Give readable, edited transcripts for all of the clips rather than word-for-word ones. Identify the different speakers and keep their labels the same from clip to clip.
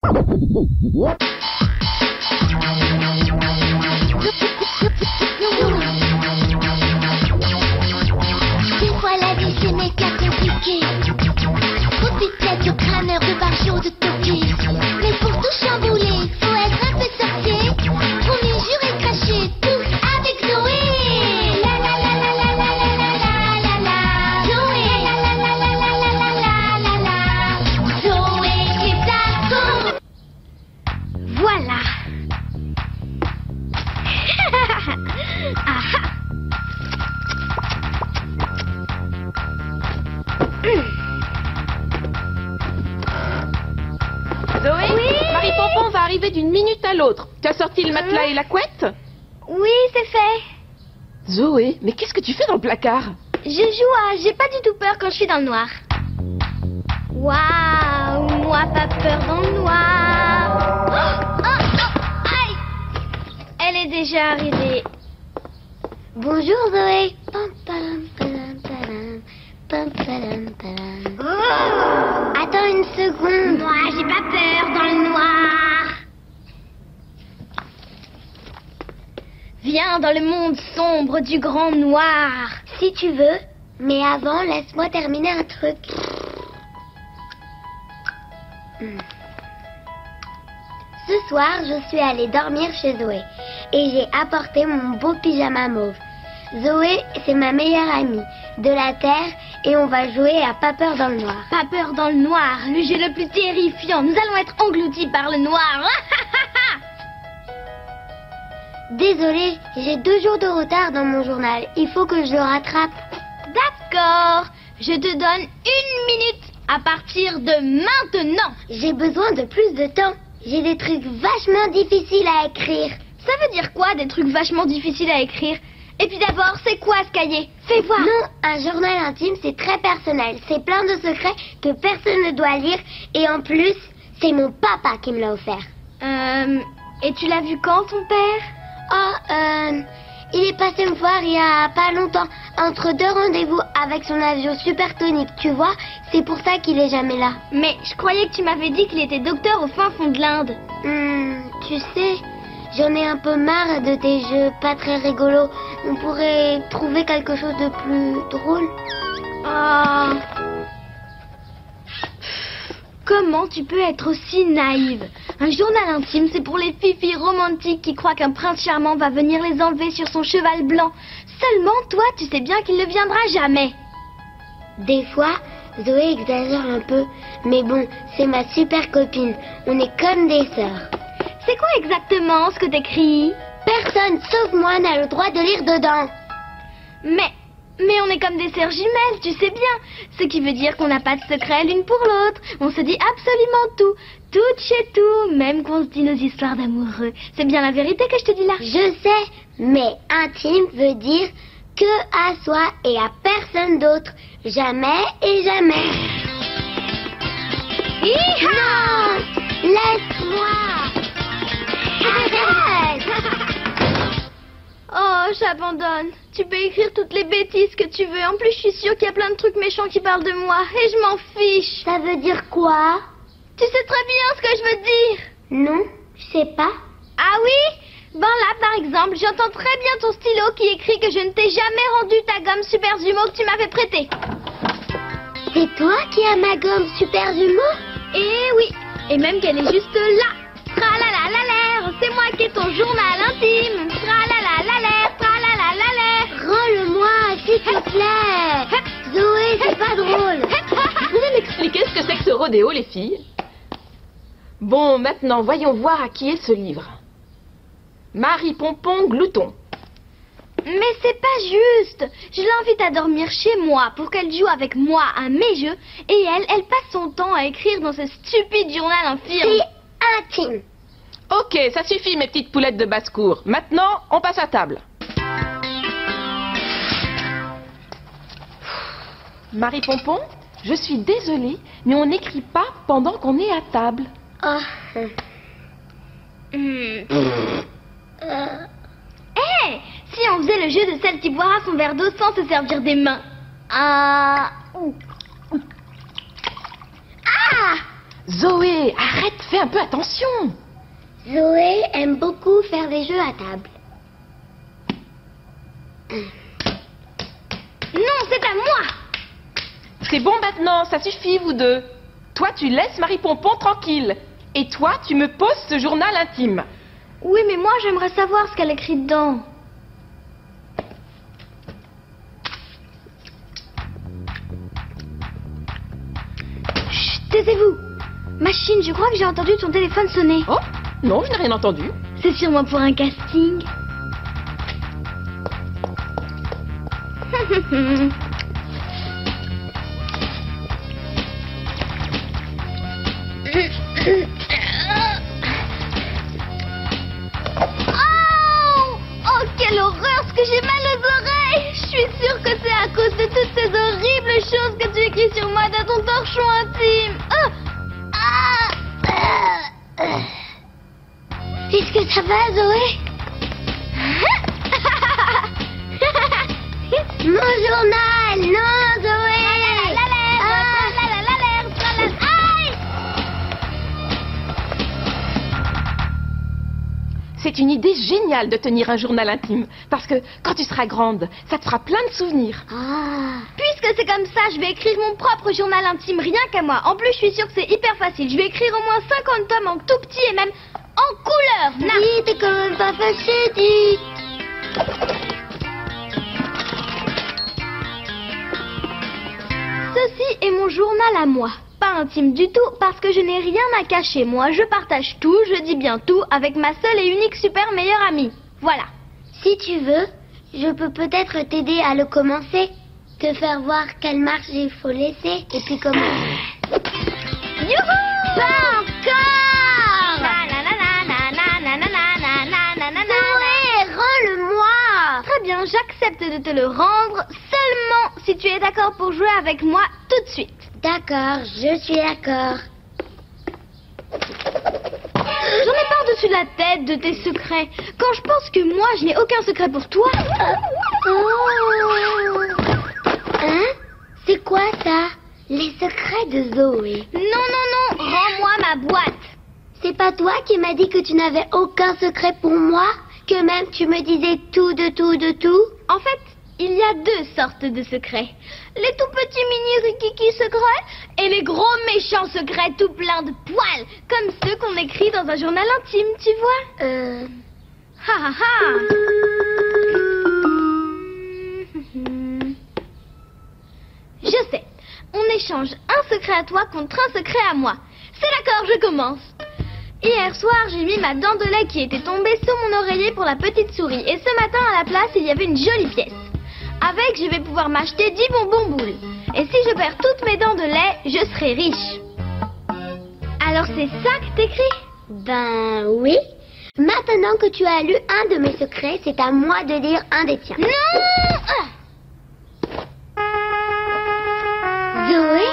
Speaker 1: Des fois la vie c'est méga compliqué. Trop de tête au crâneur de barjots de toquer. Mais pour tout chambouler, faut être un peu sorcier. Promis, juré, craché, tous avec Zoé. La la la la la la la la la la. Zoé. La la la la la la la la la. Zoé est à con. Voilà. Aha.
Speaker 2: Zoé,
Speaker 1: Oui.
Speaker 2: Marie Pompon va arriver d'une minute à l'autre. Tu as sorti le matelas et la couette?
Speaker 1: Oui, c'est fait.
Speaker 2: Zoé, mais qu'est-ce que tu fais dans le placard?
Speaker 1: Je joue à j'ai pas du tout peur quand je suis dans le noir. Waouh, moi pas peur dans le noir. Oh, oh, oh, aïe. Elle est déjà arrivée. Bonjour Zoé. Pam, pam, pam, pam, pam, pam, pam. Oh. Attends une seconde. Moi j'ai pas peur dans le noir. Viens dans le monde sombre du grand noir. Si tu veux, mais avant, laisse-moi terminer un truc. Ce soir, je suis allée dormir chez Zoé et j'ai apporté mon beau pyjama mauve. Zoé, c'est ma meilleure amie de la Terre et on va jouer à Pas peur dans le noir. Pas peur dans le noir, le jeu le plus terrifiant. Nous allons être engloutis par le noir. Désolée, j'ai 2 jours de retard dans mon journal. Il faut que je le rattrape. D'accord. Je te donne 1 minute à partir de maintenant. J'ai besoin de plus de temps. J'ai des trucs vachement difficiles à écrire. Ça veut dire quoi, des trucs vachement difficiles à écrire? Et puis d'abord, c'est quoi ce cahier? Fais voir. Non, un journal intime, c'est très personnel. C'est plein de secrets que personne ne doit lire. Et en plus, c'est mon papa qui me l'a offert. Et tu l'as vu quand, ton père? Il est passé me voir il y a pas longtemps, entre 2 rendez-vous avec son avion supersonique, tu vois. C'est pour ça qu'il est jamais là. Mais je croyais que tu m'avais dit qu'il était docteur au fin fond de l'Inde. Tu sais, j'en ai un peu marre de tes jeux pas très rigolos. On pourrait trouver quelque chose de plus drôle. Comment tu peux être aussi naïve? Un journal intime, c'est pour les filles romantiques qui croient qu'un prince charmant va venir les enlever sur son cheval blanc. Seulement, toi, tu sais bien qu'il ne viendra jamais. Des fois, Zoé exagère un peu. Mais bon, c'est ma super copine. On est comme des sœurs. C'est quoi exactement ce que t'écris? Personne, sauf moi, n'a le droit de lire dedans. Mais on est comme des sœurs jumelles, tu sais bien. Ce qui veut dire qu'on n'a pas de secret l'une pour l'autre. On se dit absolument tout. Tout chez tout, même qu'on se dit nos histoires d'amoureux. C'est bien la vérité que je te dis là. Je sais, mais intime veut dire que à soi et à personne d'autre. Jamais et jamais. Non! Laisse-moi! Arrête! Oh, j'abandonne. Tu peux écrire toutes les bêtises que tu veux. En plus, je suis sûre qu'il y a plein de trucs méchants qui parlent de moi. Et je m'en fiche. Ça veut dire quoi? Tu sais très bien ce que je veux dire. Non, je sais pas. Ah oui? Ben là, par exemple, j'entends très bien ton stylo qui écrit que je ne t'ai jamais rendu ta gomme Super Zumo que tu m'avais prêtée. C'est toi qui as ma gomme Super Zumo? Eh oui, et même qu'elle est juste là. Tralalalalaire, c'est moi qui ai ton journal intime. Tralalalalaire, tralalalalaire. Rends-le-moi, s'il te plaît. Zoé, c'est pas drôle.
Speaker 2: Vous pouvez m'expliquer ce que c'est que ce rodéo, les filles? Bon, maintenant, voyons voir à qui est ce livre. Marie Pompon Glouton.
Speaker 1: Mais c'est pas juste. Je l'invite à dormir chez moi pour qu'elle joue avec moi à mes jeux. Et elle passe son temps à écrire dans ce stupide journal infirme. C'est intime.
Speaker 2: Ok, ça suffit, mes petites poulettes de basse-cour. Maintenant, on passe à table. Marie Pompon, je suis désolée, mais on n'écrit pas pendant qu'on est à table.
Speaker 1: Hé, si on faisait le jeu de celle qui boira son verre d'eau sans se servir des mains. Ah,
Speaker 2: Zoé, arrête, fais un peu attention.
Speaker 1: Zoé aime beaucoup faire des jeux à table. Non, c'est à moi.
Speaker 2: C'est bon maintenant, ça suffit vous deux. Toi tu laisses Marie Pompon tranquille. Et toi tu me poses ce journal intime.
Speaker 1: Oui, mais moi j'aimerais savoir ce qu'elle écrit dedans. Chut, taisez-vous. Machine, je crois que j'ai entendu ton téléphone sonner.
Speaker 2: Oh, non, je n'ai rien entendu.
Speaker 1: C'est sûrement pour un casting. Oh, quelle horreur, ce que j'ai mal aux oreilles. Je suis sûre que c'est à cause de toutes ces horribles choses que tu écris sur moi dans ton torchon intime. Est-ce que ça va, Zoé? Mon journal, non, Zoé.
Speaker 2: C'est une idée géniale de tenir un journal intime. Parce que quand tu seras grande, ça te fera plein de souvenirs.
Speaker 1: Puisque c'est comme ça, je vais écrire mon propre journal intime, rien qu'à moi. En plus, je suis sûre que c'est hyper facile. Je vais écrire au moins 50 tomes en tout petit et même en couleur. Oui, t'es quand même pas fâché, dis. Ceci est mon journal à moi. Pas intime du tout parce que je n'ai rien à cacher. Moi, je partage tout, je dis bien tout avec ma seule et unique super meilleure amie. Voilà. Si tu veux, je peux peut-être t'aider à le commencer. Te faire voir quelle marche il faut laisser et puis commencer. Youhou! Pas encore! Ouais, rends-le-moi! Très bien, j'accepte de te le rendre seulement si tu es d'accord pour jouer avec moi tout de suite. D'accord, je suis d'accord. J'en ai par-dessus la tête de tes secrets. Quand je pense que moi, je n'ai aucun secret pour toi. Hein? C'est quoi ça? Les secrets de Zoé. Non, rends-moi ma boîte. C'est pas toi qui m'as dit que tu n'avais aucun secret pour moi? Que même tu me disais tout de tout de tout? En fait, il y a deux sortes de secrets. Les tout petits mini rikiki secrets et les gros méchants secrets tout pleins de poils, comme ceux qu'on écrit dans un journal intime, tu vois. Ha ha ha. Je sais, on échange un secret à toi contre un secret à moi. C'est d'accord, je commence. Hier soir, j'ai mis ma dent de lait qui était tombée sous mon oreiller pour la petite souris. Et ce matin, à la place, il y avait une jolie pièce. Avec, je vais pouvoir m'acheter 10 bonbons boules. Et si je perds toutes mes dents de lait, je serai riche. Alors c'est ça que t'écris? Ben oui. Maintenant que tu as lu un de mes secrets, c'est à moi de lire un des tiens. Non! Zoé,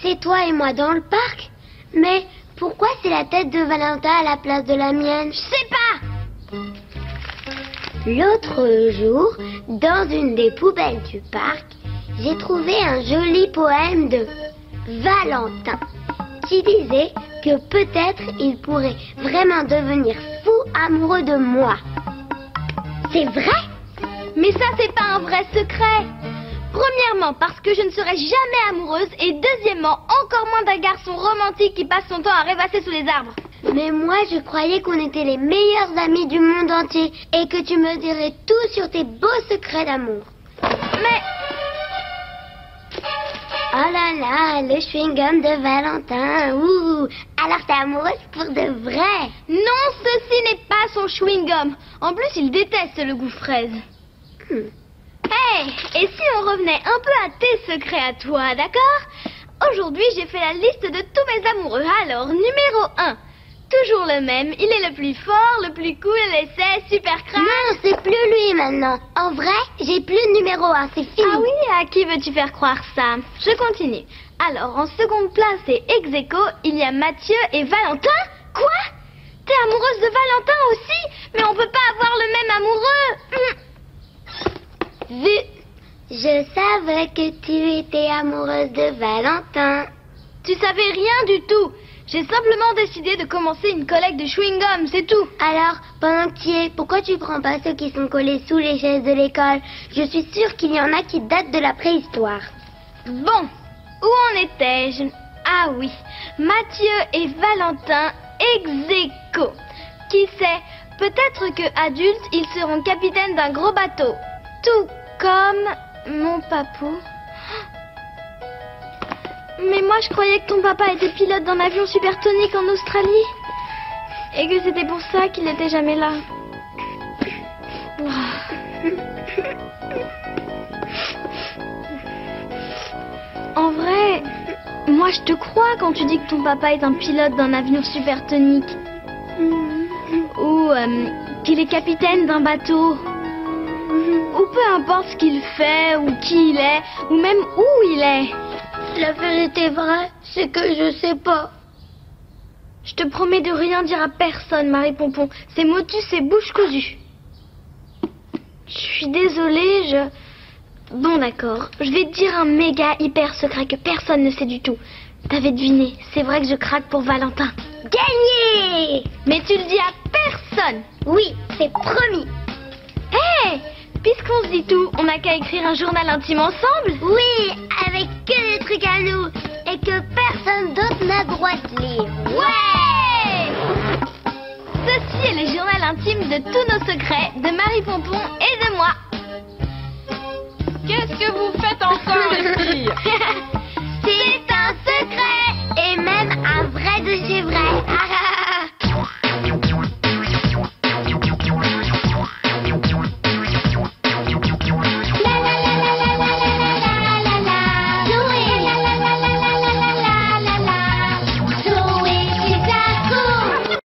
Speaker 1: c'est toi et moi dans le parc? Mais pourquoi c'est la tête de Valentin à la place de la mienne? Je sais pas! L'autre jour, dans une des poubelles du parc, j'ai trouvé un joli poème de Valentin qui disait que peut-être il pourrait vraiment devenir fou amoureux de moi. C'est vrai? Mais ça, c'est pas un vrai secret. Premièrement, parce que je ne serai jamais amoureuse, et deuxièmement, encore moins d'un garçon romantique qui passe son temps à rêvasser sous les arbres. Mais moi, je croyais qu'on était les meilleurs amis du monde entier et que tu me dirais tout sur tes beaux secrets d'amour. Mais... Oh là là, le chewing-gum de Valentin, ouh. Alors t'es amoureuse pour de vrai? Non, ceci n'est pas son chewing-gum. En plus, il déteste le goût fraise. Hey, et si on revenait un peu à tes secrets à toi, d'accord? Aujourd'hui, j'ai fait la liste de tous mes amoureux. Alors, numéro 1. Toujours le même, il est le plus fort, le plus cool, l'essai, super crâne. Non, c'est plus lui maintenant. En vrai, j'ai plus de numéro 1, c'est fini. Ah oui, à qui veux-tu faire croire ça? Je continue. Alors, en seconde place et ex aequo, il y a Mathieu et Valentin. Quoi? T'es amoureuse de Valentin aussi? Mais on peut pas avoir le même amoureux. Je savais que tu étais amoureuse de Valentin. Tu savais rien du tout. J'ai simplement décidé de commencer une collecte de chewing-gum, c'est tout. Alors, pendant que tu y es, pourquoi tu prends pas ceux qui sont collés sous les chaises de l'école? Je suis sûre qu'il y en a qui datent de la préhistoire. Bon, où en étais-je? Ah oui, Mathieu et Valentin ex-aequo. Qui sait, peut-être que adultes, ils seront capitaines d'un gros bateau. Tout comme mon papou. Mais moi, je croyais que ton papa était pilote d'un avion supersonique en Australie. Et que c'était pour ça qu'il n'était jamais là. En vrai, moi je te crois quand tu dis que ton papa est un pilote d'un avion supersonique. Ou qu'il est capitaine d'un bateau. Ou peu importe ce qu'il fait, ou qui il est, ou même où il est. La vérité vraie, c'est que je sais pas. Je te promets de rien dire à personne, Marie Pompon. C'est motus et bouche cousue. Je suis désolée, Bon d'accord, je vais te dire un méga hyper secret que personne ne sait du tout. T'avais deviné, c'est vrai que je craque pour Valentin. Gagné! Mais tu le dis à personne. Oui, c'est promis. Hé! Puisqu'on se dit tout, on n'a qu'à écrire un journal intime ensemble? Oui, avec que des trucs à nous et que personne d'autre n'a droit de lire. Ouais! Ceci est le journal intime de tous nos secrets de Marie Pompon et de moi.
Speaker 2: Qu'est-ce que vous faites encore